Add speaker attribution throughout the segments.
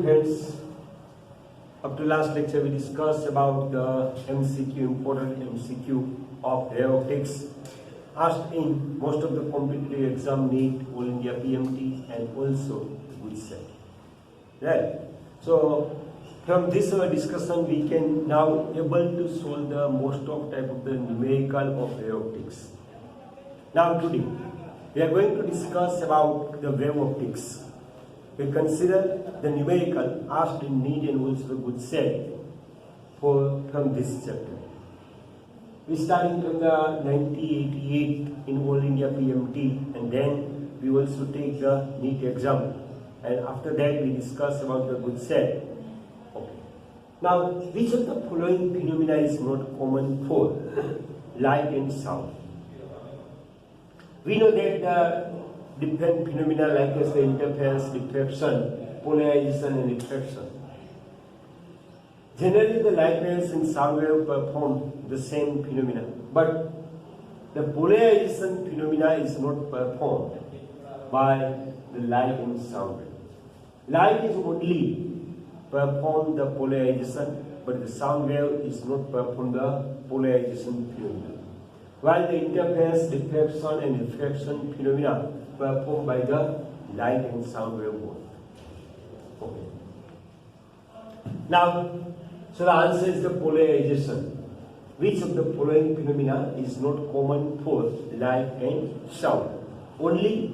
Speaker 1: friends, up to last lecture we discussed about the MCQ, important MCQ of air optics asked in most of the competitive exam, Neet, All India PMT and also good set. Right. So from this discussion we can now able to solve the most of type of the numerical of air optics. Now today we are going to discuss about the wave optics. We consider the numerical asked in Neet and also the good set from this chapter. We starting from the 1988 in All India PMT and then we also take the Neet exam and after that we discuss about the good set. Okay. Now which of the following phenomena is not common for light and sound? We know that the different phenomena like as the interference, diffraction, polarization and refraction. Generally the light waves and sound waves perform the same phenomena, but the polarization phenomena is not performed by the light and sound wave. Light is only perform the polarization, but the sound wave is not perform the polarization phenomena. While the interference, diffraction and refraction phenomena performed by the light and sound wave both. Okay. Now, so the answer is the polarization. Which of the following phenomena is not common for light and sound? Only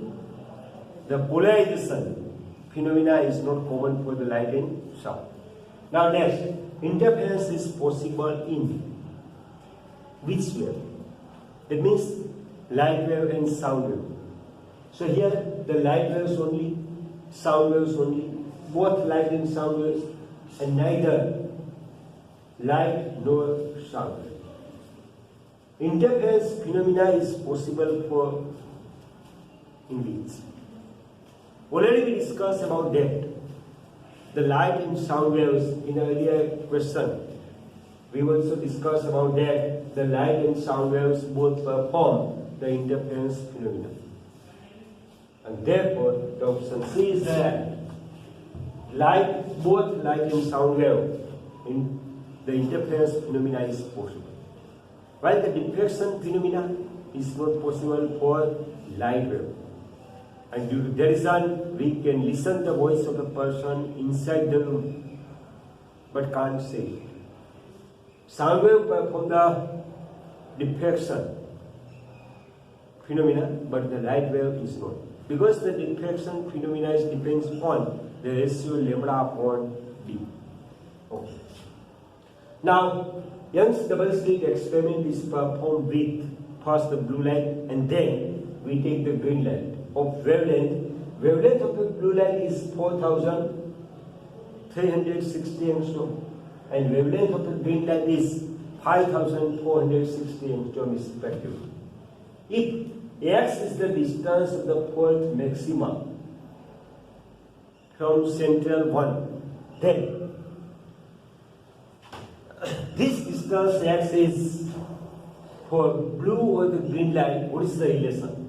Speaker 1: the polarization phenomena is not common for the light and sound. Now next, interference is possible in which wave? That means light wave and sound wave. So here the light waves only, sound waves only, both light and sound waves, and neither light nor sound wave. Interference phenomena is possible for in which? Already we discussed about that. The light and sound waves in earlier question. We also discussed about that the light and sound waves both perform the interference phenomena. And therefore, the option C is that both light and sound wave in the interference phenomena is possible. While the diffraction phenomena is not possible for light wave. And due to that reason, we can listen the voice of the person inside the room, but can't say it. Sound wave perform the diffraction phenomena, but the light wave is not. Because the diffraction phenomena depends upon the ratio lambda upon d. Okay. Now, Young's double slit experiment is performed with first the blue light and then we take the green light of wavelength. Wavelength of the blue light is 4360 angstrom and wavelength of the green light is 5460 angstrom respectively. If x is the distance of the fourth maxima from central one, then this distance x is for blue or the green light. What is the relation?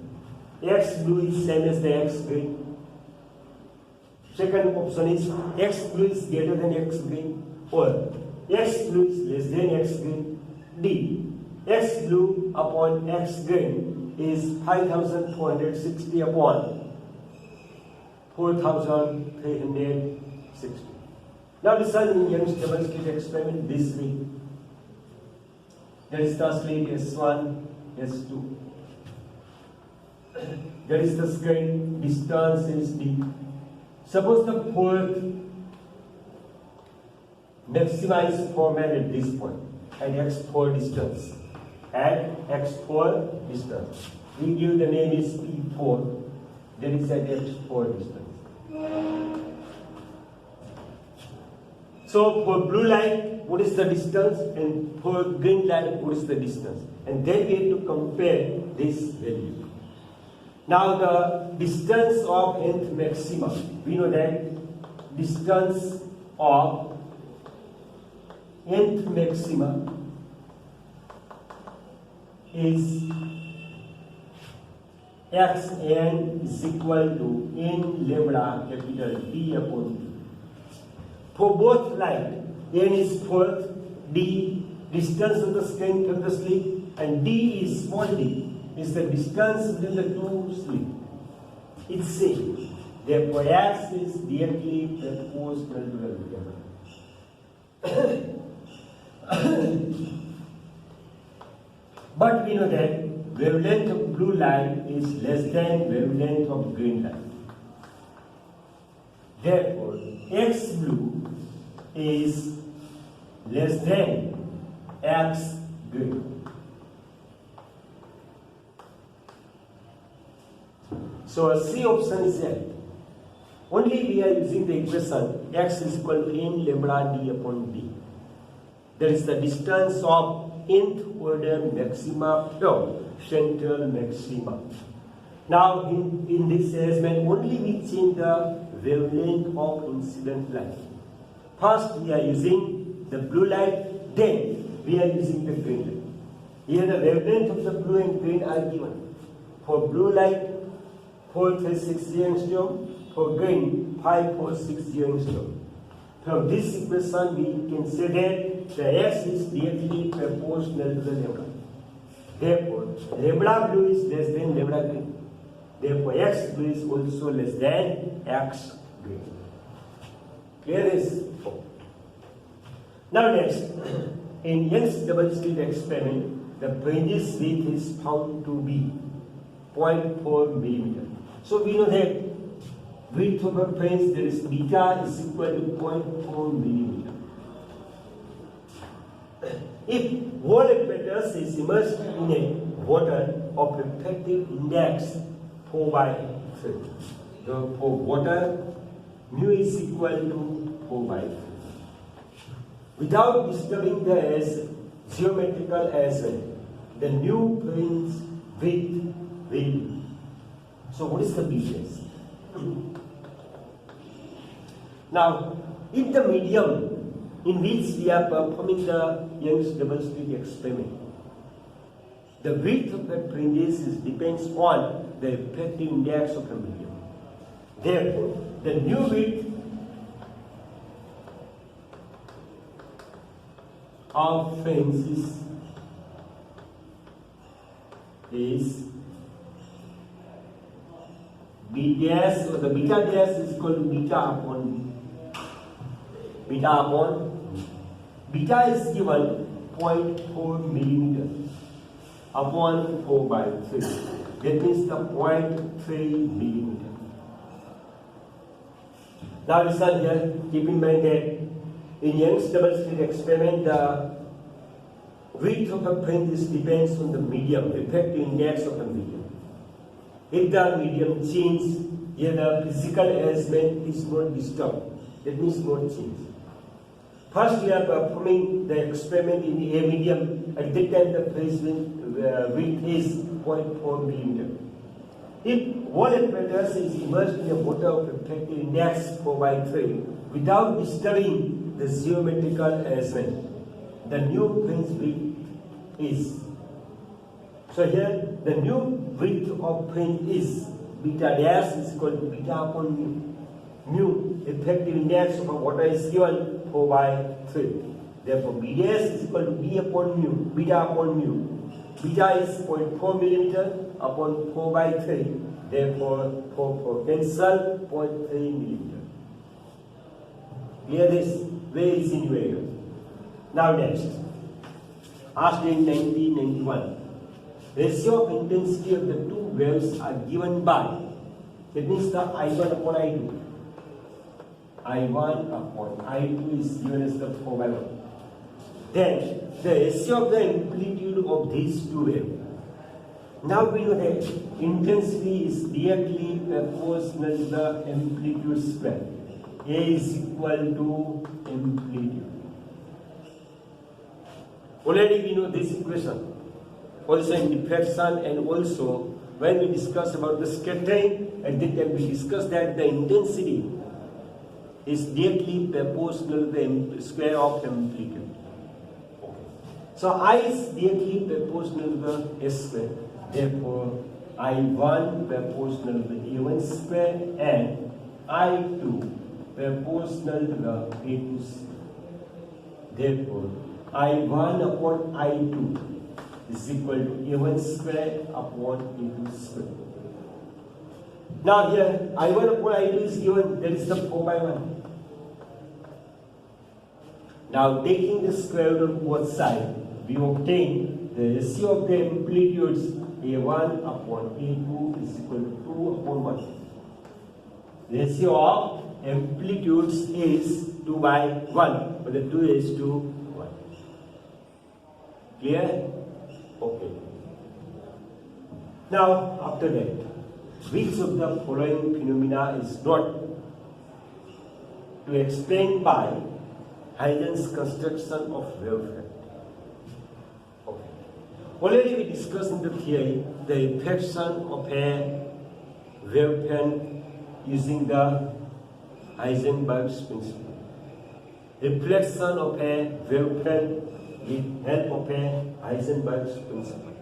Speaker 1: X blue is same as the x green. Second option is x blue is greater than x green or x blue is less than x green. D. X blue upon x green is 5460 upon 4360. Now listen in Young's double slit experiment this way. There is the slit S1, S2. There is the screen, distance is D. Suppose the fourth maxima is formed at this point, at x4 distance. At x4 distance. We give the name is P4, that is at x4 distance. So for blue light, what is the distance? And for green light, what is the distance? And then we have to compare this value. Now the distance of nth maxima, we know that distance of nth maxima is xn is equal to n lambda capital D upon D. For both light, n is fourth, d distance of the screen from the slit, and d is small d is the distance between the two slits. It's same. Therefore, x is directly proportional to the medium. But we know that wavelength of blue light is less than wavelength of green light. Therefore, x blue is less than x green. So C option is there. Only we are using the equation x is equal to n lambda d upon d. That is the distance of nth order maxima from central maxima. Now in this assessment only we change the wavelength of incident light. First we are using the blue light, then we are using the green light. Here the wavelength of the blue and green are given. For blue light 436 angstrom, for green 5460 angstrom. From this equation we can say that the x is directly proportional to the lambda. Therefore, lambda blue is less than lambda green. Therefore, x blue is also less than x green. Clear is? Now next, in Young's double slit experiment, the fringes width is found to be 0.4 millimeter. So we know that width of a fringe, there is beta is equal to 0.4 millimeter. If whole apparatus is immersed in a water of refractive index 4/3, so for water, mu is equal to 4/3. Without disturbing the geometrical assembly, the new fringe width will. So what is the BS? Now, if the medium in which we are performing the Young's double slit experiment, the width of the fringes depends on the refractive index of the medium. Therefore, the new width of fringes is B dash, or the beta dash is equal to beta upon beta is given 0.4 millimeter upon 4/3. That means the 0.3 millimeter. Now listen here, keep in mind that in Young's double slit experiment, the width of the fringe depends on the medium, refractive index of the medium. If the medium changes, here the physical arrangement is not disturbed. That means not change. First we are performing the experiment in a medium. At that time the fringe width is 0.4 millimeter. If whole apparatus is immersed in a water of refractive index 4/3 without disturbing the geometrical arrangement, the new fringe width is. So here the new width of fringe is beta dash is equal to beta upon mu. Mu, effective index of water is given 4/3. Therefore, B dash is equal to B upon mu, beta upon mu. Beta is 0.4 millimeter upon 4/3. Therefore, 4 cancel 0.3 millimeter. Clear this? Where is in where? Now next, asked in 1991. Ratio of intensity of the two waves are given by, that means the I1 upon I2. I1 upon I2 is given as the 4/1. Then the ratio of the amplitude of these two waves. Now we know that intensity is directly proportional to the amplitude square. A is equal to amplitude. Already we know this equation. Also in diffraction, and also when we discuss about the scattering, at that time we discussed that the intensity is directly proportional to the square of amplitude. Okay. So I is directly proportional to the S square. Therefore, I1 proportional to the A1 square and I2 proportional to the A to C. Therefore, I1 upon I2 is equal to A1 square upon A2 square. Now here, I1 upon I2 is given, that is the 4 by 1. Now taking the square root of both sides, we obtain the ratio of the amplitudes A1 upon A2 is equal to 2 upon 1. Ratio of amplitudes is 2 by 1, but the 2 is to 1. Clear? Okay. Now, after that, which of the following phenomena is not to explain by Huygens construction of wavefront? Okay. Already we discussed in the theory the reflection of a wavefront using the Heisenberg's principle. Reflection of a wavefront with help of a Heisenberg's principle,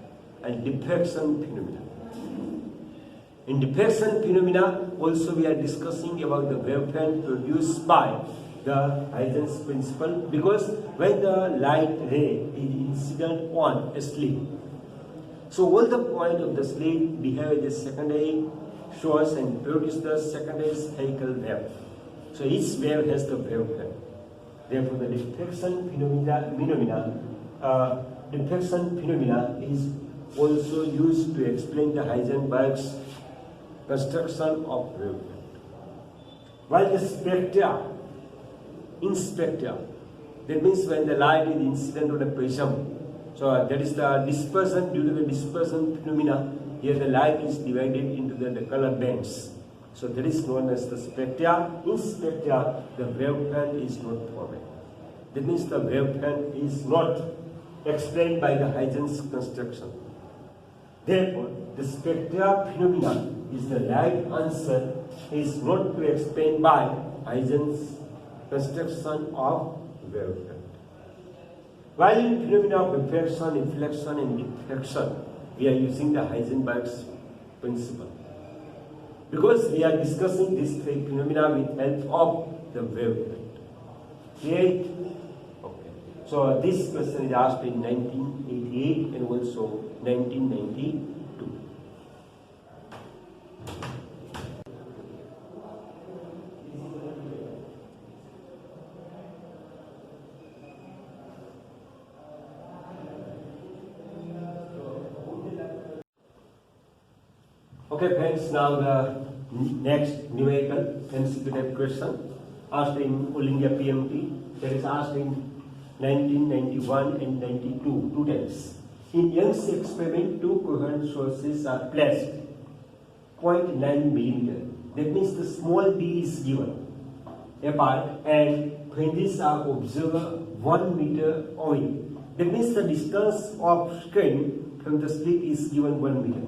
Speaker 1: and diffraction phenomena. In diffraction phenomena, also we are discussing about the wavefront produced by the Huygens principle, because when the light ray is incident on a slit, so all the point of the slit behave as a secondary source and produce the secondary spherical wave. So each wave has the wavefront. Therefore, the diffraction phenomena is also used to explain the Heisenberg's construction of wavefront. While the spectra, in spectra, that means when the light is incident on a prism, so that is the dispersion. Due to the dispersion phenomena, here the light is divided into the color bands. So that is known as the spectra. In spectra, the wavefront is not formed. That means the wavefront is not explained by the Huygens construction. Therefore, the spectra phenomena is the right answer, is not to explain by Huygens construction of wavefront. While in phenomena of refraction, inflection, and diffraction, we are using the Heisenberg's principle, because we are discussing these three phenomena with help of the wavefront. Clear? Okay. So this question is asked in 1988 and also 1992. Okay friends, now the next numerical MCQ question asked in All India PMT, that is asked in 1991 and 92, 2 times. In Young's experiment, two coherent sources are placed 0.9 millimeter. That means the small d is given apart, and fringes are observed 1 meter away. That means the distance of screen from the slit is given 1 meter.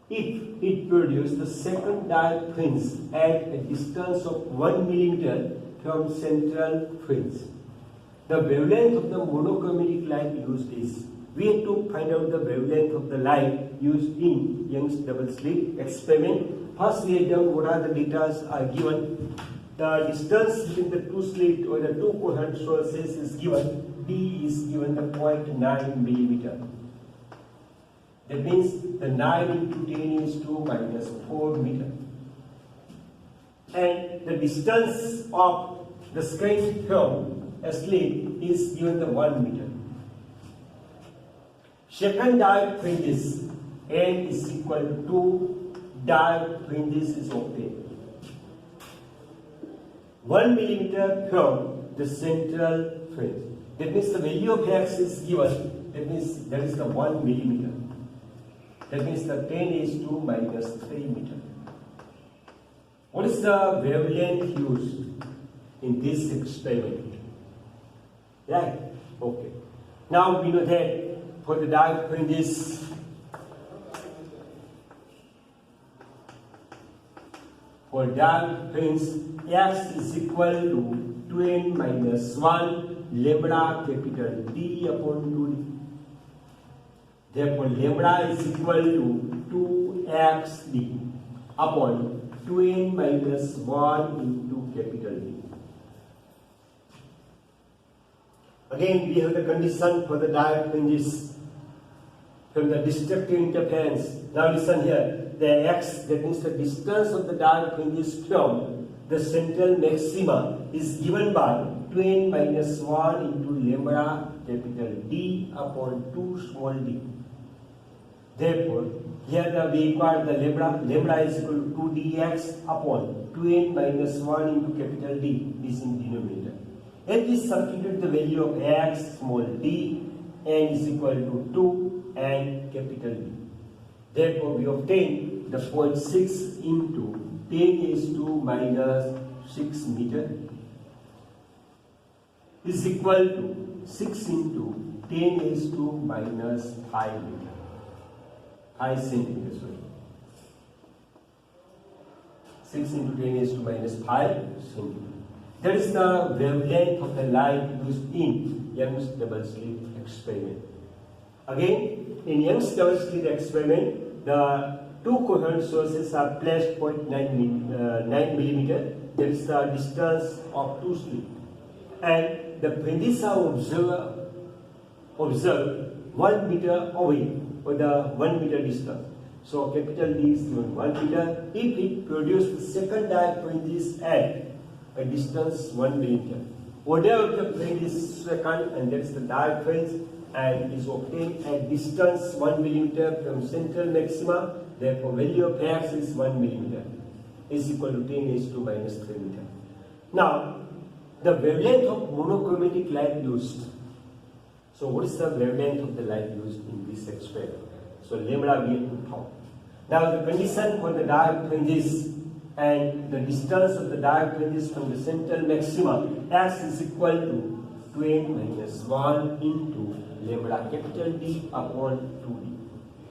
Speaker 1: If it produces the second diode fringe at a distance of 1 millimeter from central fringe, the wavelength of the monochromatic light used is, we have to find out the wavelength of the light used in Young's double slit experiment. First we have done what are the data are given. The distance between the two slits or the two coherent sources is given. D is given the 0.9 millimeter. That means the 9 into 10 is 2 minus 4 meter. And the distance of the screen from a slit is given the 1 meter. Second diode fringes, N is equal to 2 diode fringes is obtained. 1 millimeter from the central fringe. That means the value of X is given. That means that is the 1 millimeter. That means the 10 is 2 minus 3 meter. What is the wavelength used in this experiment? Right? Okay. Now we know that for the diode fringes, X is equal to 2n minus 1 lambda capital D upon 2D. Therefore, lambda is equal to 2xd upon 2n minus 1 into capital D. Again, we have the condition for the direct fringes from the destructive interference. Now listen here, the x, that means the distance of the direct fringes from the central maxima, is given by 2n minus 1 into lambda capital D upon 2 small d. Therefore, here we require the lambda is equal to 2dx upon 2n minus 1 into capital D is in denominator. And we substitute the value of x small d, n is equal to 2 and capital D. Therefore, we obtain the 0.6 into 10 is to minus 6 meter is equal to 6 into 10 is to minus 5 meter. 5 centimeters, sorry. 6 into 10 is to minus 5 centimeters. That is the wavelength of the light used in Young's double slit experiment. Again, in Young's double slit experiment, the two coherent sources are placed 0.9 millimeter. That is the distance of two slits. And the fringes are observed 1 meter away with the 1 meter distance. So capital D is given 1 meter. If it produces the second direct fringes at a distance 1 millimeter, order of the fringe is second, and that is the direct fringe, and is obtained at distance 1 millimeter from central maxima. Therefore, value of x is 1 millimeter is equal to 10 is to minus 3 meter. Now, the wavelength of monochromatic light used. So, what is the wavelength of the light used in this experiment? So, lambda we have to count. Now, the condition for the direct fringes and the distance of the direct fringes from the central maxima, x is equal to 2n minus 1 into lambda capital D upon 2d.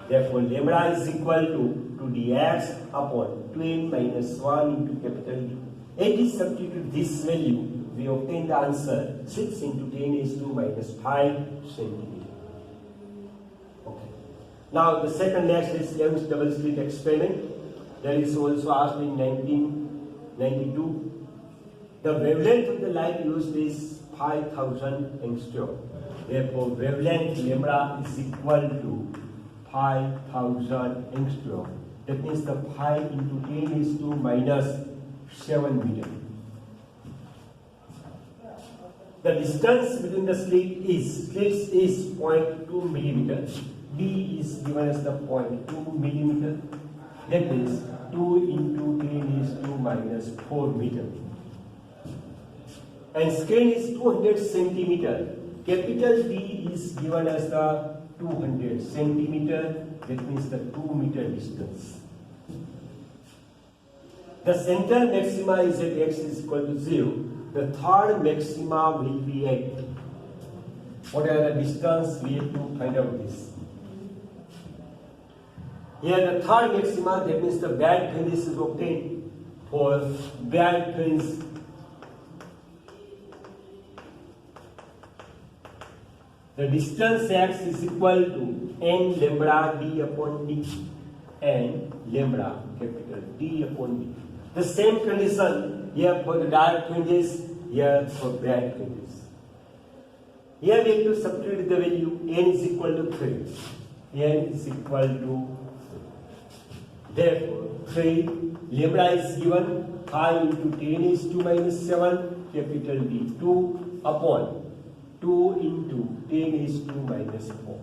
Speaker 1: Therefore, lambda is equal to 2dx upon 2n minus 1 into capital D. And we substitute this value, we obtain the answer 6 into 10 is to minus 5 centimeter. Okay. Now, the second next is Young's double slit experiment. That is also asked in 1992. The wavelength of the light used is 5000 angstrom. Therefore, wavelength lambda is equal to 5000 angstrom. That means the 5 into 10 is to minus 7 meter. The distance between the slits is 0.2 millimeter. D is given as the 0.2 millimeter. That means 2 into 10 is to minus 4 meter. And screen is 200 centimeter. Capital D is given as the 200 centimeter. That means the 2 meter distance. The central maxima is at x is equal to 0. The third maxima will be at whatever the distance, we have to find out this. Here the third maxima, that means the band fringe is obtained for band fringe. The distance x is equal to n lambda d upon d and lambda capital D upon d. The same condition here for the direct fringes, here for band fringes. Here we have to substitute the value n is equal to 3. N is equal to, therefore, 3, lambda is given 5 into 10 is to minus 7, capital D 2 upon 2 into 10 is to minus 4.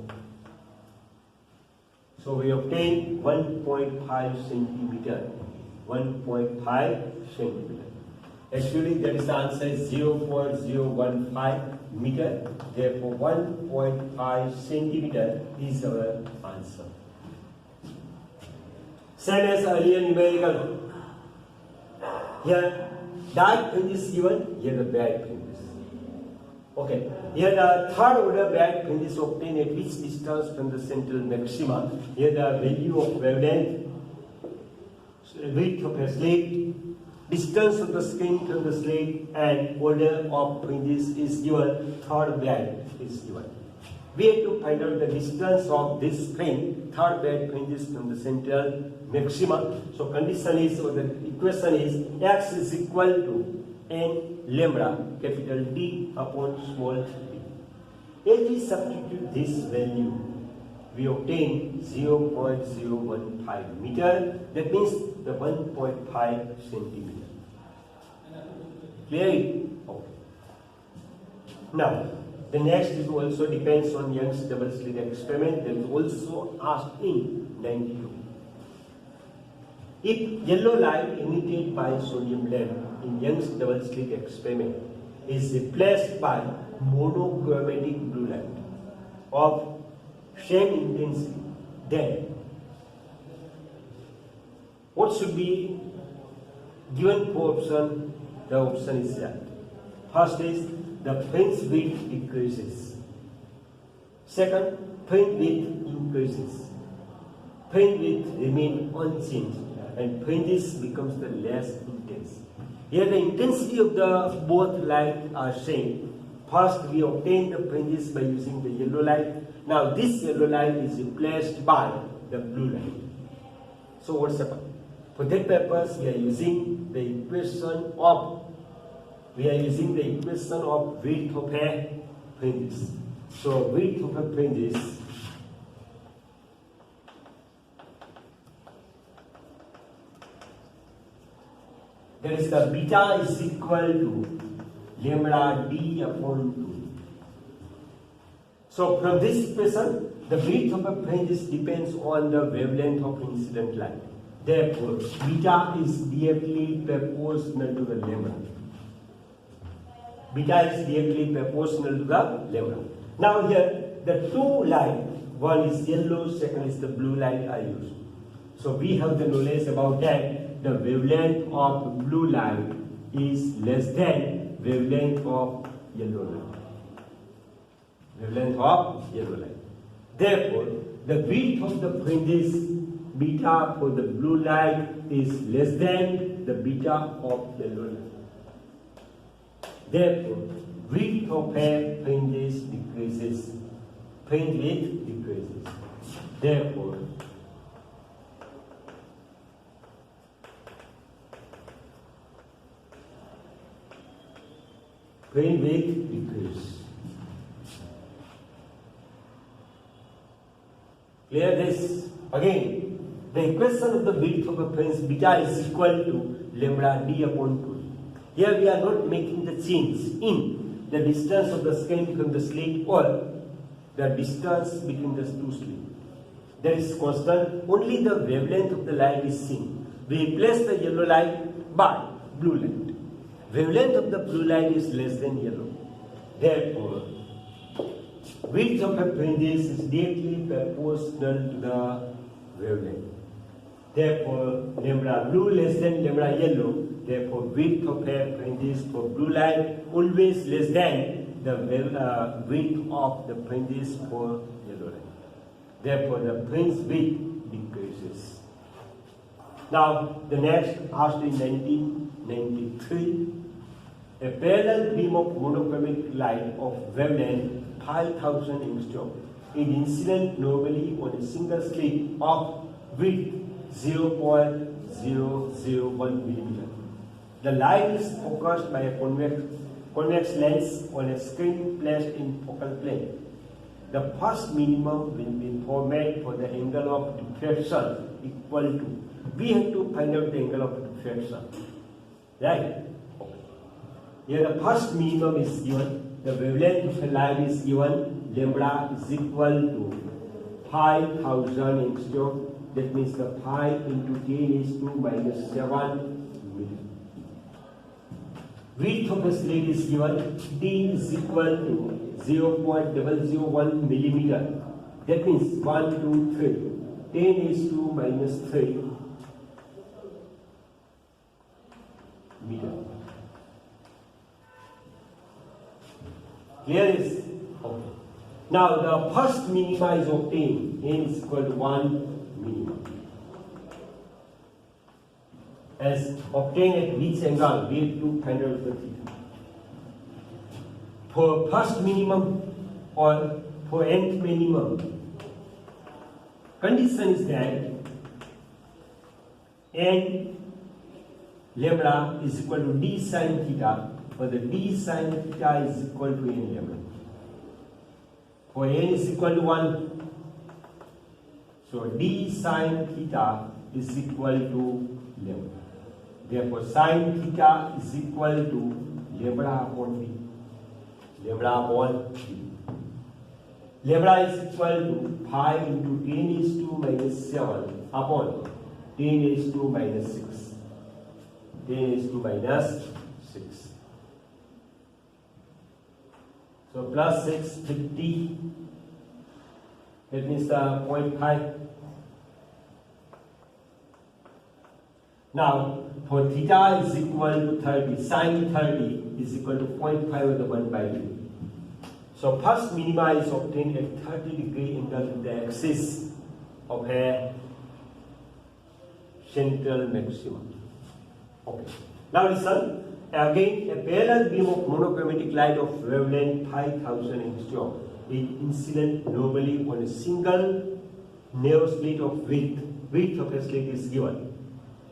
Speaker 1: So we obtain 1.5 centimeter. 1.5 centimeter. Actually, that is the answer is 0.015 meter. Therefore, 1.5 centimeter is our answer. Same as earlier numerical. Here, dark fringe is given, here the bright fringe is. Okay, here the third order bright fringe is obtained at which distance from the central maxima. Here the value of wavelength, width of a slit, distance of the screen from the slit, and order of fringes is given, third band is given. We have to find out the distance of this screen, third band fringes from the central maxima. So condition is, or the equation is x is equal to n lambda capital D upon small d. If we substitute this value, we obtain 0.015 meter, that means the 1.5 centimeter. Clear it? Okay. Now, the next is also depends on Young's double slit experiment that is also asked in 92. If yellow light emitted by sodium lamp in Young's double slit experiment is replaced by monochromatic blue light of same intensity, then what should be given for option? The option is that first is the fringe width decreases. Second, fringe width increases. Fringe width remains unchanged and fringes becomes the less intense. Here the intensity of the both light are same. First we obtain the fringes by using the yellow light. Now this yellow light is replaced by the blue light. So what's happened? For that purpose we are using the equation of width of a fringes. So width of a fringes that is the beta is equal to lambda d upon 2. So from this equation, the width of a fringes depends on the wavelength of incident light. Therefore, beta is directly proportional to the lambda. Beta is directly proportional to the lambda. Now here, the two light, one is yellow, second is the blue light I use. So we have the knowledge about that. The wavelength of blue light is less than wavelength of yellow light. Wavelength of yellow light. Therefore, the width of the fringes beta for the blue light is less than the beta of yellow light. Therefore, width of a fringes decreases. Fringe width decreases. Therefore, fringe width decreases. Clear this? Again, the equation of the width of a fringe beta is equal to lambda d upon 2. Here we are not making the change in the distance of the skin from the slit or the distance between the two slits. That is constant. Only the wavelength of the light is seen. We replace the yellow light by blue light. Wavelength of the blue light is less than yellow. Therefore, width of a fringes is directly proportional to the wavelength. Therefore, lambda blue less than lambda yellow. Therefore, width of a fringes for blue light always less than the width of the fringes for yellow light. Therefore, the fringe width decreases. Now, the next asked in 1993, a parallel beam of monochromatic light of wavelength 5000 angstrom is incident normally on a single slit of width 0.001 millimeter. The light is focused by a convex lens on a screen placed in focal plane. The first minimum will be formed for the angle of diffraction equal to. We have to find out the angle of diffraction. Right? Here the first minimum is given. The wavelength of the light is given. Lambda is equal to 5000 angstrom. That means the 5 into 10 is to minus 7 millimeter. Width of the slit is given. D is equal to 0.001 millimeter. That means 1, 2, 3. 10 is to minus 3 meter. Clear is? Okay. Now the first minima is obtained. N is equal to 1 minimum. As obtained at which angle? We have to find out the theta. For first minimum or for nth minimum, condition is that n lambda is equal to d sine theta, where the d sine theta is equal to n lambda. For n is equal to 1, so d sine theta is equal to lambda. Therefore, sine theta is equal to lambda upon d. Lambda upon d. Lambda is equal to 5 into 10 is to minus 7 upon 10 is to minus 6. 10 is to minus 6. So plus 6, 50. That means 0.5. Now, for theta is equal to 30, sine 30 is equal to 0.5 over 1 by 2. So first minima is obtained at 30-degree angle with the axis of a central maximum. Okay. Now listen. Again, a parallel beam of monochromatic light of wavelength 5000 angstrom is incident normally on a single narrow slit of width. Width of a slit is given.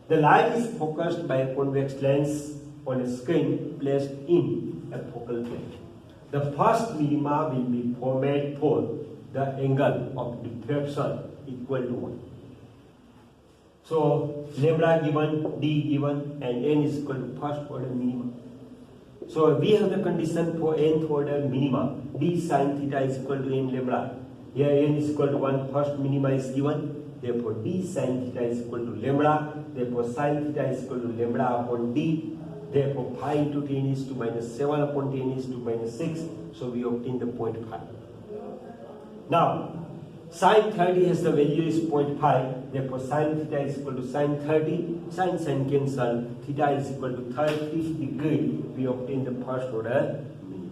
Speaker 1: The light is focused by a convex lens on a screen placed in a focal plane. The first minima will be formed for the angle of diffraction equal to 1. So lambda given, d given, and n is equal to first order minima. So we have the condition for nth order minima. D sine theta is equal to n lambda. Here n is equal to 1, first minima is given. Therefore d sine theta is equal to lambda. Therefore sine theta is equal to lambda upon d. Therefore 5 into 10 is to minus 7 upon 10 is to minus 6. So we obtain the 0.5. Now, sine 30 has the value is 0.5. Therefore sine theta is equal to sine 30. Sine cancel. Theta is equal to 30 degree. We obtain the first order minimum.